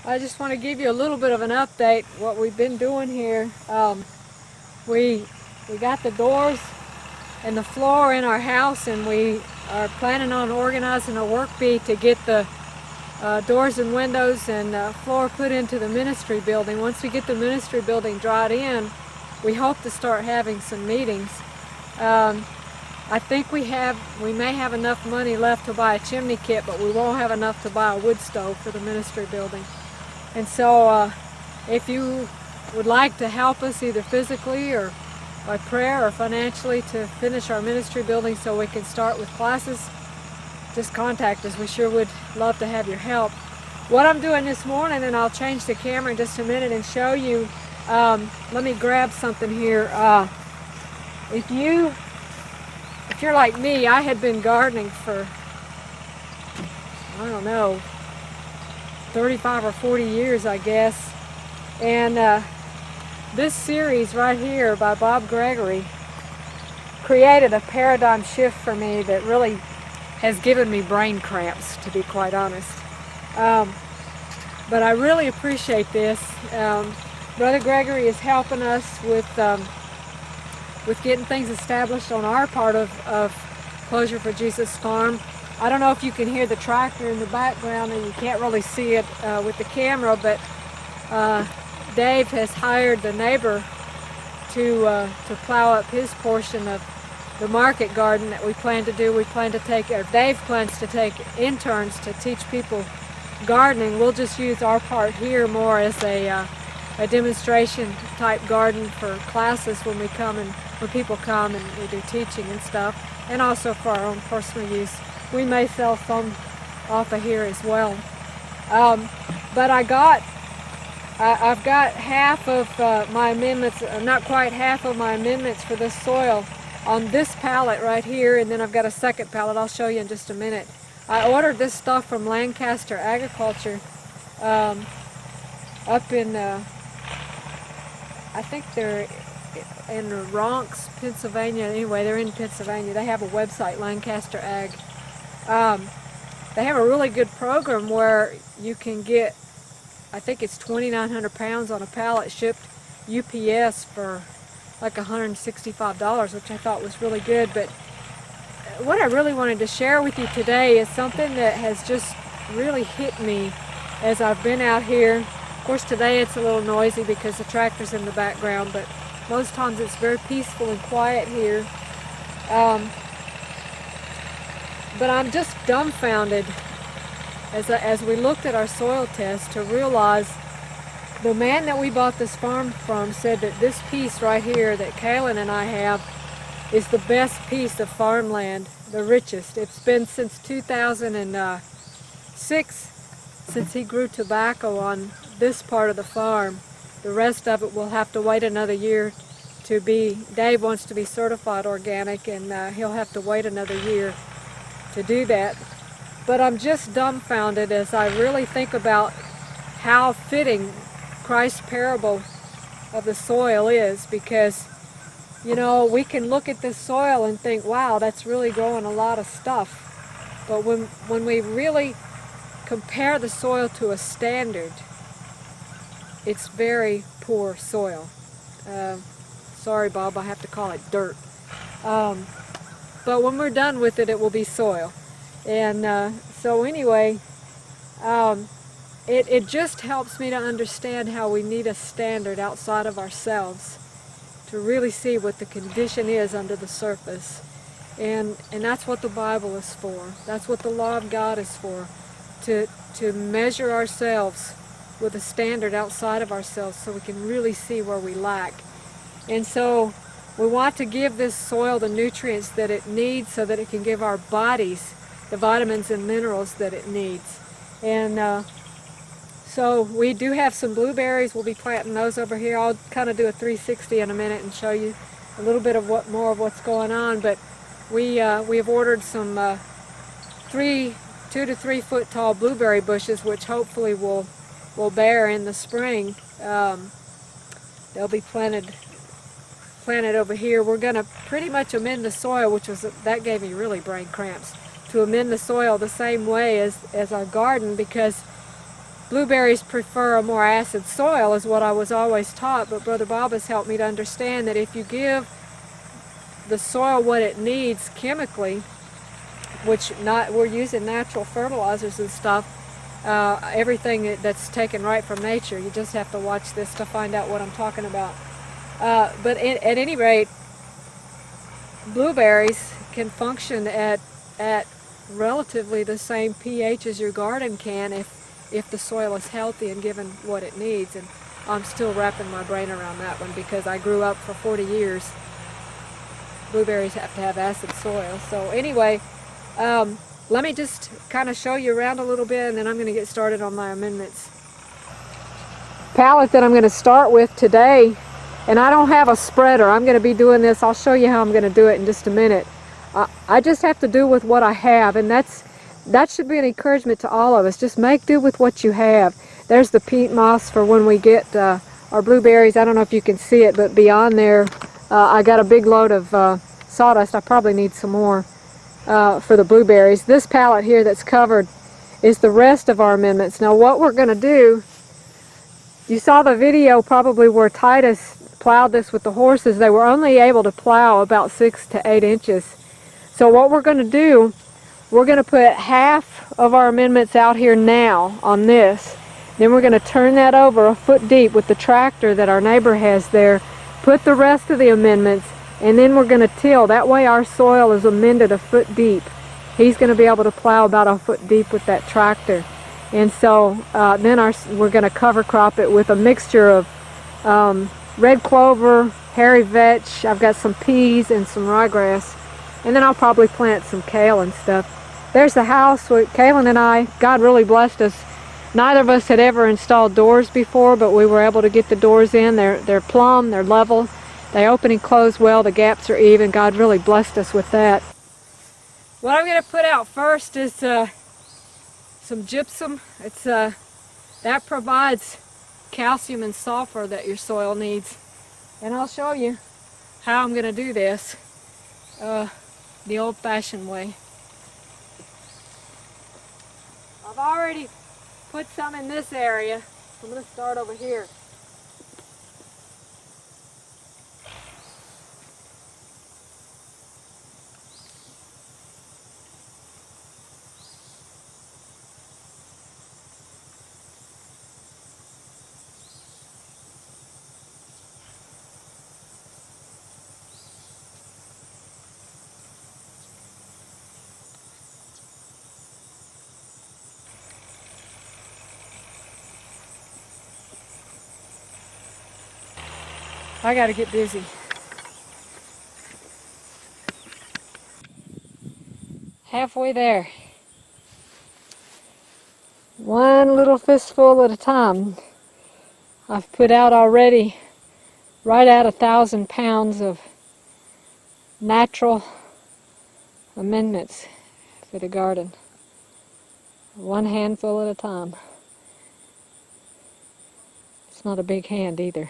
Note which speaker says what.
Speaker 1: I just want to give you a little bit of an update what we've been doing here. We got the doors and the floor in our house, and we are planning on organizing a work bee to get the doors and windows and floor put into the ministry building. Once we get the ministry building dried in, we hope to start having some meetings. I think we may have enough money left to buy a chimney kit, but we won't have enough to buy a wood stove for the ministry building. And so if you would like to help us either physically or by prayer or financially to finish our ministry building so we can start with classes, just contact us. We sure would love to have your help. What I'm doing this morning, and I'll change the camera in just a minute and show you, let me grab something here. If you're like me, I had been gardening for, I don't know, 35 or 40 years, I guess. And this series right here by Bob Gregory created a paradigm shift for me that really has given me brain cramps, to be quite honest. But I really appreciate this. Brother Gregory is helping us with getting things established on our part of Closure for Jesus Farm. I don't know if you can hear the tractor in the background, and you can't really see it with the camera, but Dave has hired the neighbor to plow up his portion of the market garden that we plan to do. We plan to take, or Dave plans to take interns to teach people gardening. We'll just use our part here more as a demonstration type garden for classes when people come and we do teaching and stuff, and also for our own personal use. We may sell some off of here as well. But I've got half of my amendments, not quite half of my amendments for this soil on this pallet right here, and then I've got a second pallet I'll show you in just a minute. I ordered this stuff from Lancaster Agriculture up in, I think they're in Ronks, Pennsylvania. Anyway, they're in Pennsylvania. They have a website, Lancaster Ag. They have a really good program where you can get, I think it's 2,900 pounds on a pallet shipped UPS for like $165, which I thought was really good. But what I really wanted to share with you today is something that has just really hit me as I've been out here. Of course, today it's a little noisy because the tractor's in the background, but most times it's very peaceful and quiet here. But I'm just dumbfounded as we looked at our soil test to realize the man that we bought this farm from said that this piece right here that Kaylin and I have is the best piece of farmland, the richest. It's been since 2006 since he grew tobacco on this part of the farm. The rest of it will have to wait another year to be, Dave wants to be certified organic, and he'll have to wait another year to do that. But I'm just dumbfounded as I really think about how fitting Christ's parable of the soil is, because, you know, we can look at this soil and think, wow, that's really growing a lot of stuff. But when we really compare the soil to a standard, it's very poor soil. Sorry, Bob, I have to call it dirt. But when we're done with it, it will be soil. And so anyway, it just helps me to understand how we need a standard outside of ourselves to really see what the condition is under the surface. And that's what the Bible is for. That's what the law of God is for, to measure ourselves with a standard outside of ourselves so we can really see where we lack. And so we want to give this soil the nutrients that it needs so that it can give our bodies the vitamins and minerals that it needs. And so we do have some blueberries. We'll be planting those over here. I'll kind of do a 360 in a minute and show you a little bit of more of what's going on. But we have ordered some 2 to 3 foot tall blueberry bushes, which hopefully will bear in the spring. They'll be planted over here. We're going to pretty much amend the soil, that gave me really brain cramps, to amend the soil the same way as our garden, because blueberries prefer a more acid soil is what I was always taught, but Brother Bob has helped me to understand that if you give the soil what it needs chemically, which we're using natural fertilizers and stuff, everything that's taken right from nature. You just have to watch this to find out what I'm talking about. But at any rate, blueberries can function at relatively the same pH as your garden can if the soil is healthy and given what it needs. And I'm still wrapping my brain around that one because I grew up for 40 years. Blueberries have to have acid soil. So anyway, let me just kind of show you around a little bit, and then I'm going to get started on my amendments. Palette that I'm going to start with today, and I don't have a spreader. I'm going to be doing this. I'll show you how I'm going to do it in just a minute. I just have to do with what I have, and that should be an encouragement to all of us. Just make do with what you have. There's the peat moss for when we get our blueberries. I don't know if you can see it, but beyond there, I got a big load of sawdust. I probably need some more for the blueberries. This pallet here that's covered is the rest of our amendments. Now what we're going to do, you saw the video probably where Titus plowed this with the horses. They were only able to plow about 6 to 8 inches. So what we're going to do, we're going to put half of our amendments out here now on this. Then we're going to turn that over a foot deep with the tractor that our neighbor has there, put the rest of the amendments, and then we're going to till. That way our soil is amended a foot deep. He's going to be able to plow about a foot deep with that tractor. And so then we're going to cover crop it with a mixture of red clover, hairy vetch. I've got some peas and some ryegrass. And then I'll probably plant some kale and stuff. There's the house with Kaylin and I. God really blessed us. Neither of us had ever installed doors before, but we were able to get the doors in. They're plumb, they're level. They open and close well, the gaps are even. God really blessed us with that. What I'm going to put out first is some gypsum. That provides calcium and sulfur that your soil needs. And I'll show you how I'm going to do this the old-fashioned way. I've already put some in this area. I'm going to start over here. I got to get busy. Halfway there. One little fistful at a time. I've put out already right at 1,000 pounds of natural amendments for the garden. One handful at a time. It's not a big hand either.